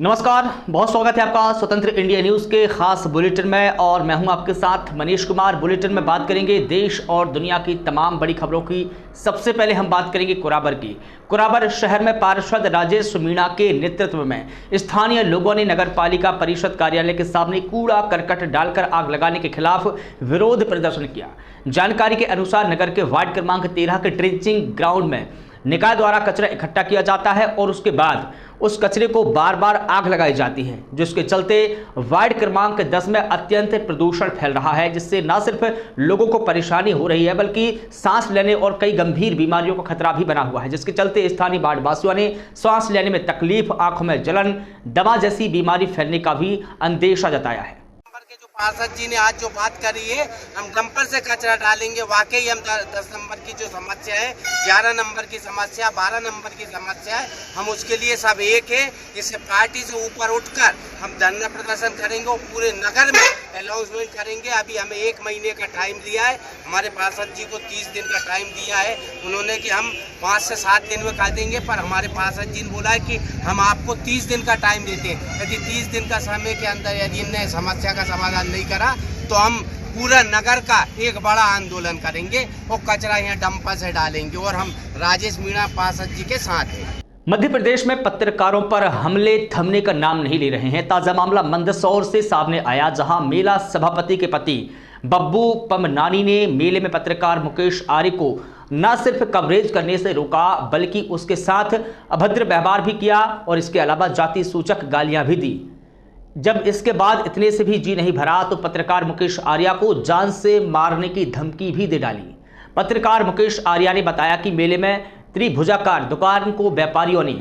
नमस्कार, बहुत स्वागत है आपका स्वतंत्र इंडिया न्यूज़ के खास बुलेटिन में। और मैं हूं आपके साथ मनीष कुमार। बुलेटिन में बात करेंगे देश और दुनिया की तमाम बड़ी खबरों की। सबसे पहले हम बात करेंगे कुराबर की। कुराबर शहर में पार्षद राजेश मीणा के नेतृत्व में स्थानीय लोगों ने नगर पालिका परिषद कार्यालय के सामने कूड़ा करकट डालकर आग लगाने के खिलाफ विरोध प्रदर्शन किया। जानकारी के अनुसार नगर के वार्ड क्रमांक 13 के ट्रेंचिंग ग्राउंड में निकाय द्वारा कचरा इकट्ठा किया जाता है और उसके बाद उस कचरे को बार बार आग लगाई जाती है, जिसके चलते वार्ड क्रमांक 10 में अत्यंत प्रदूषण फैल रहा है, जिससे न सिर्फ लोगों को परेशानी हो रही है बल्कि सांस लेने और कई गंभीर बीमारियों का खतरा भी बना हुआ है, जिसके चलते स्थानीय वार्ड वासियों ने सांस लेने में तकलीफ, आंखों में जलन, दमा जैसी बीमारी फैलने का भी अंदेशा जताया है। जो पार्षद जी ने आज जो बात करी है, हम डंपर से कचरा डालेंगे, वाकई हम 10 नंबर की जो समस्या है, 11 नंबर की समस्या, 12 नंबर की समस्या है, हम उसके लिए सब एक है। इसे पार्टी से ऊपर उठकर हम धरना प्रदर्शन करेंगे और पूरे नगर में अनाउंसमेंट करेंगे। अभी हमें 1 महीने का टाइम दिया है, हमारे पार्षद जी को 30 दिन का टाइम दिया है उन्होंने कि हम 5 से 7 दिन में कर देंगे, पर हमारे पार्षद जी ने बोला है कि हम आपको 30 दिन का टाइम देते हैं। यदि 30 दिन का समय के अंदर यदि इनने समस्या का समाधान नहीं करा तो हम पूरा नगर का एक बड़ा आंदोलन करेंगे और कचरा यहाँ डंपर से डालेंगे और हम राजेश मीणा पार्षद जी के साथ हैं। मध्य प्रदेश में पत्रकारों पर हमले थमने का नाम नहीं ले रहे हैं। ताजा मामला मंदसौर से सामने आया, जहां मेला सभापति के पति बब्बू पमनानी ने मेले में पत्रकार मुकेश आर्य को न सिर्फ कवरेज करने से रोका बल्कि उसके साथ अभद्र व्यवहार भी किया और इसके अलावा जाति सूचक गालियां भी दी। जब इसके बाद इतने से भी जी नहीं भरा तो पत्रकार मुकेश आर्या को जान से मारने की धमकी भी दे डाली। पत्रकार मुकेश आर्या ने बताया कि मेले में त्रिभुजाकार दुकान को व्यापारियों ने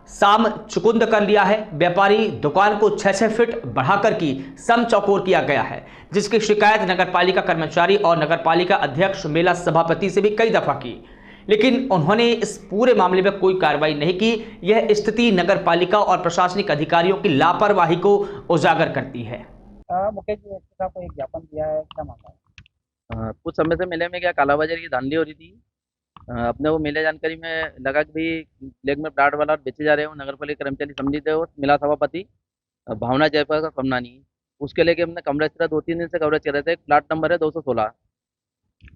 साम चुकुंद कर लिया है। व्यापारी दुकान को 6-6 फीट बढ़ाकर की सम चौकोर किया गया है, जिसकी शिकायत नगरपालिका कर्मचारी और नगरपालिका अध्यक्ष मेला सभापति से भी कई दफा की, लेकिन उन्होंने इस पूरे मामले में कोई कार्रवाई नहीं की। यह स्थिति नगरपालिका और प्रशासनिक अधिकारियों की लापरवाही को उजागर करती है। मुकेश जी को एक ज्ञापन दिया है, क्या मामला है? कुछ समय से मेले में क्या कालाबाजारी की धांधली हो रही थी। अपने वो मेले जानकारी में लगा कि भाई ब्लैक में प्लाट वाला बेचे जा रहे हो। नगर पालिका कर्मचारी संबंधित है और मेला सभापति भावना जयपाल का कमनानी, उसके लेके हमने कमरा 2-3 दिन से कवरेज कर रहे थे। प्लाट नंबर है 216,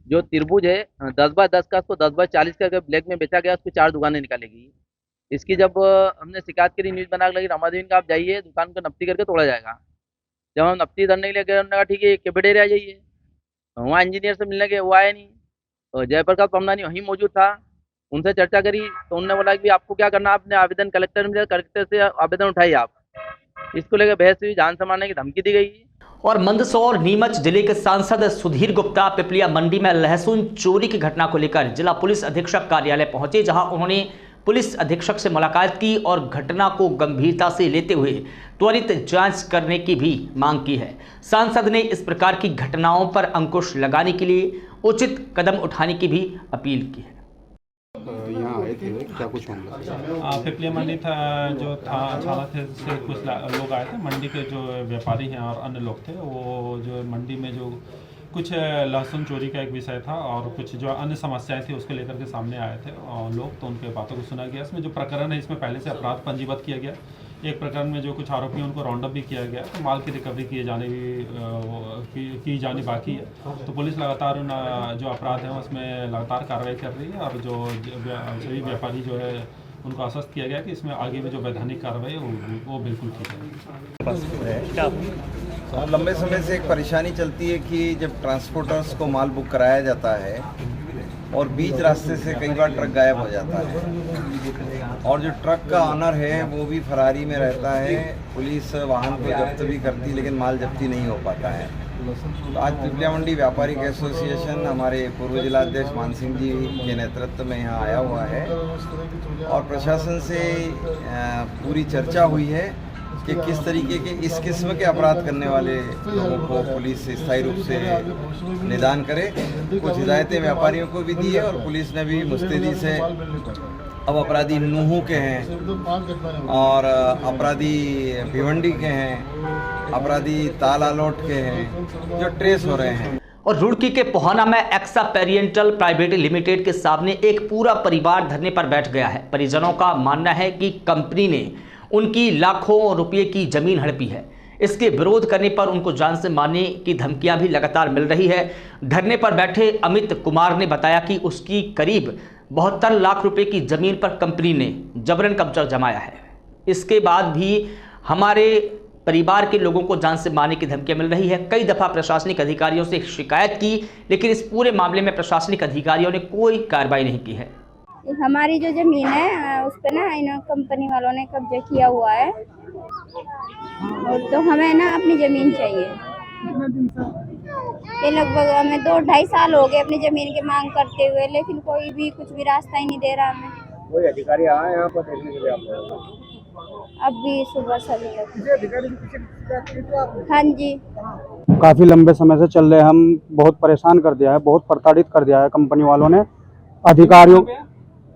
जो त्रिभुज है 10x10 का, उसको 10x40 का ब्लैक में बेचा गया। उसकी 4 दुकानें निकालेगी। इसकी जब हमने शिकायत करी, न्यूज़ बना लगी रामादीन का, आप जाइए दुकान को नफ्ती करके तोड़ा जाएगा। जब हम नफ्ती धरने के लिए गए, उन्होंने कहा ठीक है केबड़े आ जाइए। वहाँ इंजीनियर से मिलने गए, वो आए नहीं। और जयप्रकाश पमनानी वहीं मौजूद था, उनसे चर्चा करी तो उन्होंने बोला कि आपको क्या करना, आपने आवेदन कलेक्टर में, कलेक्टर से आवेदन उठाइए आप। इसको लेकर बहस हुई, जान से मारने की धमकी दी गई। और मंदसौर नीमच जिले के सांसद सुधीर गुप्ता पिपलिया मंडी में लहसुन चोरी की घटना को लेकर जिला पुलिस अधीक्षक कार्यालय पहुंचे, जहां उन्होंने पुलिस अधीक्षक से मुलाकात की और घटना को गंभीरता से लेते हुए त्वरित जांच करने की भी मांग की है। सांसद ने इस प्रकार की घटनाओं पर अंकुश लगाने के लिए उचित कदम उठाने की भी अपील की है। यहाँ आए थे, क्या कुछ मामला? पिपलिया मंडी था जो था छाला थे से कुछ लोग आए थे। मंडी के जो व्यापारी हैं और अन्य लोग थे, वो जो मंडी में जो कुछ लहसुन चोरी का एक विषय था और कुछ जो अन्य समस्याएं थी उसके लेकर के सामने आए थे और लोग, तो उनके बातों को सुना गया। इसमें जो प्रकरण है, इसमें पहले से अपराध पंजीबद्ध किया गया। एक प्रकरण में जो कुछ आरोपी उनको राउंड अप भी किया गया, तो माल की रिकवरी की जानी बाकी है। तो पुलिस लगातार उन जो अपराध हैं उसमें लगातार कार्रवाई कर रही है और जो सभी व्यापारी जो है उनको आश्वस्त किया गया कि इसमें आगे भी जो वैधानिक कार्रवाई है वो बिल्कुल ठीक है। लंबे समय से एक परेशानी चलती है कि जब ट्रांसपोर्टर्स को माल बुक कराया जाता है और बीच रास्ते से कई बार ट्रक गायब हो जाता है और जो ट्रक का ऑनर है वो भी फरारी में रहता है। पुलिस वाहन को जब्त भी करती लेकिन माल जब्ती नहीं हो पाता है। तो आज पिपलिया मंडी व्यापारिक एसोसिएशन हमारे पूर्व जिलाध्यक्ष मान सिंह जी के नेतृत्व में यहाँ आया हुआ है और प्रशासन से पूरी चर्चा हुई है कि किस तरीके के इस किस्म के अपराध करने वाले लोगों को पुलिस स्थायी रूप से निदान करे। कुछ हिदायतें व्यापारियों को भी दी है और पुलिस ने भी मुस्तैदी से अब अपराधी नूहू के हैं और अपराधी भिवंडी के हैं, अपराधी तालालोट के हैं जो ट्रेस हो रहे हैं। और रुड़की के पोहाना में एक्सा पेरियंटल प्राइवेट लिमिटेड के सामने एक पूरा परिवार धरने पर बैठ गया है। परिजनों का मानना है कि कंपनी ने उनकी लाखों रुपये की जमीन हड़पी है। इसके विरोध करने पर उनको जान से मारने की धमकियां भी लगातार मिल रही है। धरने पर बैठे अमित कुमार ने बताया कि उसकी करीब 72 लाख रुपए की जमीन पर कंपनी ने जबरन कब्जा जमाया है। इसके बाद भी हमारे परिवार के लोगों को जान से मारने की धमकियां मिल रही है। कई दफा प्रशासनिक अधिकारियों से शिकायत की, लेकिन इस पूरे मामले में प्रशासनिक अधिकारियों ने कोई कार्रवाई नहीं की है। हमारी जो जमीन है उस पे ना इन कंपनी वालों ने कब्जा किया हुआ है, और तो हमें ना अपनी जमीन चाहिए। ये लगभग हमें 2-2.5 साल हो गए अपनी जमीन की मांग करते हुए, लेकिन कोई भी कुछ भी रास्ता ही नहीं दे रहा हमें। कोई अधिकारी आए यहाँ पर देखने के लिए आप लोग? अभी सुबह सभी लोग। हाँ जी, काफ़ी लंबे समय से चल रहे, हम बहुत परेशान कर दिया है, बहुत प्रताड़ित कर दिया है कंपनी वालों ने अधिकारियों।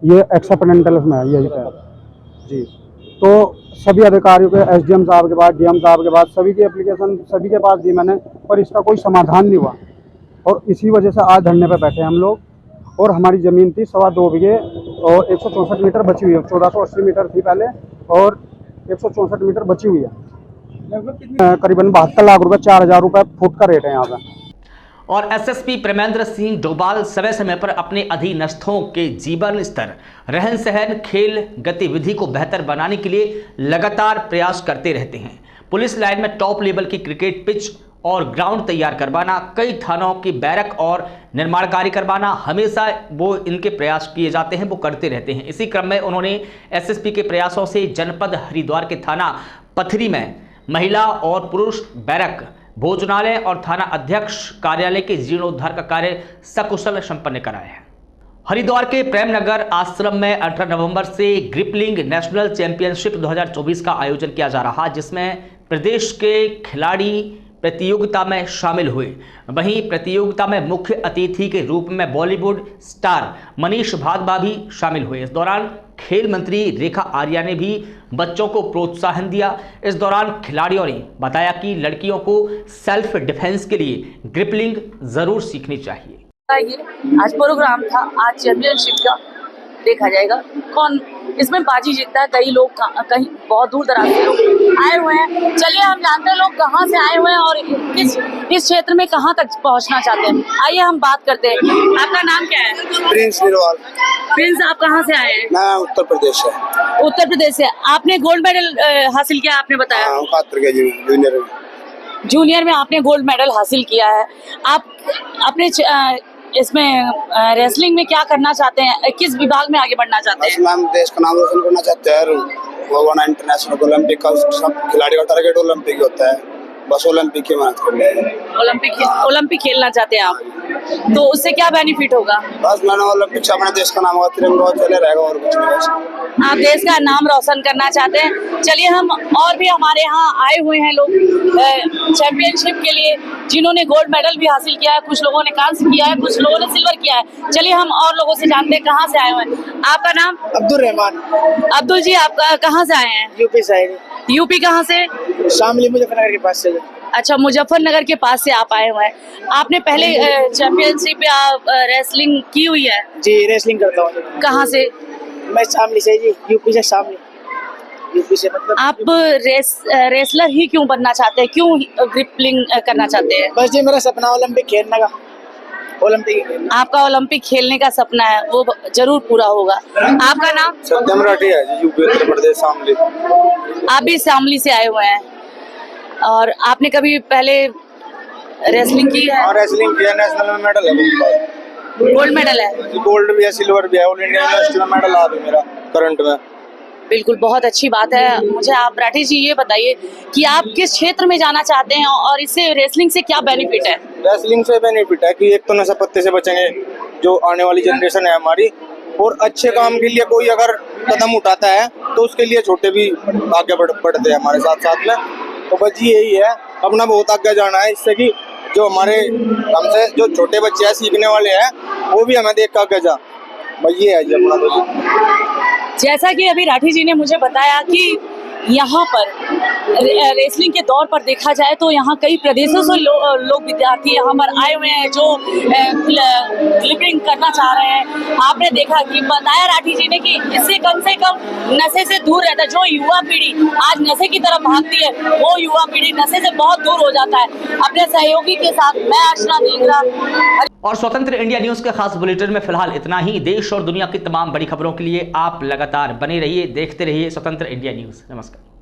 ये एक्सेप्टेंटल में है यही पे जी। तो सभी अधिकारियों के एसडीएम साहब के पास, डीएम साहब के पास, सभी की एप्लीकेशन सभी के पास दी मैंने, पर इसका कोई समाधान नहीं हुआ। और इसी वजह से आज धरने पे बैठे हम लोग। और हमारी ज़मीन थी 2.25 बीघे और 164 मीटर बची हुई है। 1480 मीटर थी पहले और 164 मीटर बची हुई है। करीबन 72 लाख रुपए, 4000 रुपये फुट का रेट है यहाँ पे। और एसएसपी प्रेमेंद्र सिंह डोभाल समय समय पर अपने अधीनस्थों के जीवन स्तर, रहन सहन, खेल गतिविधि को बेहतर बनाने के लिए लगातार प्रयास करते रहते हैं। पुलिस लाइन में टॉप लेवल की क्रिकेट पिच और ग्राउंड तैयार करवाना, कई थानों की बैरक और निर्माण कार्य करवाना, हमेशा वो इनके प्रयास किए जाते हैं, वो करते रहते हैं। इसी क्रम में उन्होंने एसएसपी के प्रयासों से जनपद हरिद्वार के थाना पथरी में महिला और पुरुष बैरक, भोजनालय और थाना अध्यक्ष कार्यालय के जीर्णोद्धार का कार्य सकुशल संपन्न कराया है। हरिद्वार के प्रेमनगर आश्रम में 18 नवंबर से ग्रिपलिंग नेशनल चैंपियनशिप 2024 का आयोजन किया जा रहा, जिसमें प्रदेश के खिलाड़ी प्रतियोगिता में शामिल हुए। वहीं प्रतियोगिता में मुख्य अतिथि के रूप में बॉलीवुड स्टार मनीष भागवा भी शामिल हुए। इस दौरान खेल मंत्री रेखा आर्या ने भी बच्चों को प्रोत्साहन दिया। इस दौरान खिलाड़ियों ने बताया कि लड़कियों को सेल्फ डिफेंस के लिए ग्रिपलिंग जरूर सीखनी चाहिए। आज प्रोग्राम था, आज चैंपियनशिप का देखा जाएगा कौन इसमें बाजी जीतता है। कई लोग कहीं बहुत दूर दराज से लोग आए हुए हैं। चलिए हम जानते हैं लोग कहाँ से आए हुए हैं और इस क्षेत्र में कहाँ तक पहुँचना चाहते हैं। आइए हम बात करते हैं। आपका नाम क्या है? प्रिंस निर्वाल। प्रिंस, आप कहाँ से आए हैं? मैं उत्तर प्रदेश से। उत्तर प्रदेश से। आपने गोल्ड मेडल हासिल किया, आपने बताया। 71 जूनियर में आपने गोल्ड मेडल हासिल किया है। आप अपने इसमें रेसलिंग में क्या करना चाहते हैं, किस विभाग में आगे बढ़ना चाहते हैं? हम देश का नाम रोशन करना चाहते हैं। वो इंटरनेशनल ओलंपिक का सब खिलाड़ी का टारगेट ओलंपिक होता है, बस ओलंपिक की मेहनत करनी है। ओलंपिक खेलना चाहते हैं आप, तो उससे क्या बेनिफिट होगा? बस मैंने ओलंपिक से अपने देश का नाम होगा, तिरंगा चले रहेगा और कुछ नहीं। आप देश का नाम रोशन करना चाहते हैं। चलिए हम और भी हमारे यहाँ आए हुए हैं लोग चैंपियनशिप के लिए, जिन्होंने गोल्ड मेडल भी हासिल किया है। कुछ लोगों ने कांस्य किया है, कुछ लोगों ने सिल्वर किया है। चलिए हम और लोगों से जानते हैं कहाँ से आए हुए हैं। आपका नाम? अब्दुल रहमान। अब्दुल जी, आप कहाँ से आए हैं? यूपी से। यूपी कहाँ से? शामली मुजफ्फरनगर के पास से। अच्छा, मुजफ्फरनगर के पास से आप आए हुए हैं। आपने पहले चैंपियनशिप या रेसलिंग की हुई है? जी, रेसलिंग करता हूँ। कहाँ से? मैं शामली से जी, यूपी से। शामली यूपी से। मतलब आप रेसलर ही क्यों बनना चाहते हैं, क्यों ग्रिपलिंग करना चाहते हैं? बस जी, मेरा सपना ओलंपिक खेलने का। ओलंपिक आपका ओलंपिक खेलने का सपना है, वो जरूर पूरा होगा। आपका नाम? सत्यम राठी है जी, यूपी उत्तर प्रदेश, शामली। आप भी शामली से आए हुए हैं और आपने कभी पहले रेसलिंग की है? रेसलिंग किया, नेशनल में मेडल है। गोल्ड मेडल है? गोल्ड भी है, सिल्वर भी है। ऑल इंडिया यूनिवर्सिटी में मेडल आ गया मेरा करंट में। बिल्कुल, बहुत अच्छी बात है। मुझे आप राठी जी ये बताइए कि आप किस क्षेत्र में जाना चाहते हैं और इससे रेसलिंग से क्या बेनिफिट है? रेसलिंग से बेनिफिट है कि एक तो नशा पत्ते से बचेंगे, जो आने वाली जनरेशन है हमारी, और अच्छे काम के लिए कोई अगर कदम उठाता है तो उसके लिए छोटे भी आगे बढ़ते हैं हमारे साथ साथ में। तो बस यही है, अपना बहुत आगे जाना है, इससे कि जो हमारे हमसे जो छोटे बच्चे हैं सीखने वाले हैं वो भी हमें देख कर आगे जा। बस ये है जी अपना। तो जैसा कि अभी राठी जी ने मुझे बताया कि यहाँ पर रेसलिंग के दौर पर देखा जाए तो यहाँ कई प्रदेशों से लोग विद्यार्थी यहाँ पर आए हुए हैं जो क्लिपिंग करना चाह रहे हैं। आपने देखा कि बताया राठी जी ने कि इससे कम से कम नशे से दूर रहता है। जो युवा पीढ़ी आज नशे की तरफ भागती है वो युवा पीढ़ी नशे से बहुत दूर हो जाता है। अपने सहयोगी के साथ मैं अर्चना दींगरा। और स्वतंत्र इंडिया न्यूज के खास बुलेटिन में फिलहाल इतना ही। देश और दुनिया की तमाम बड़ी खबरों के लिए आप लगातार बने रहिए, देखते रहिए स्वतंत्र इंडिया न्यूज। नमस्कार।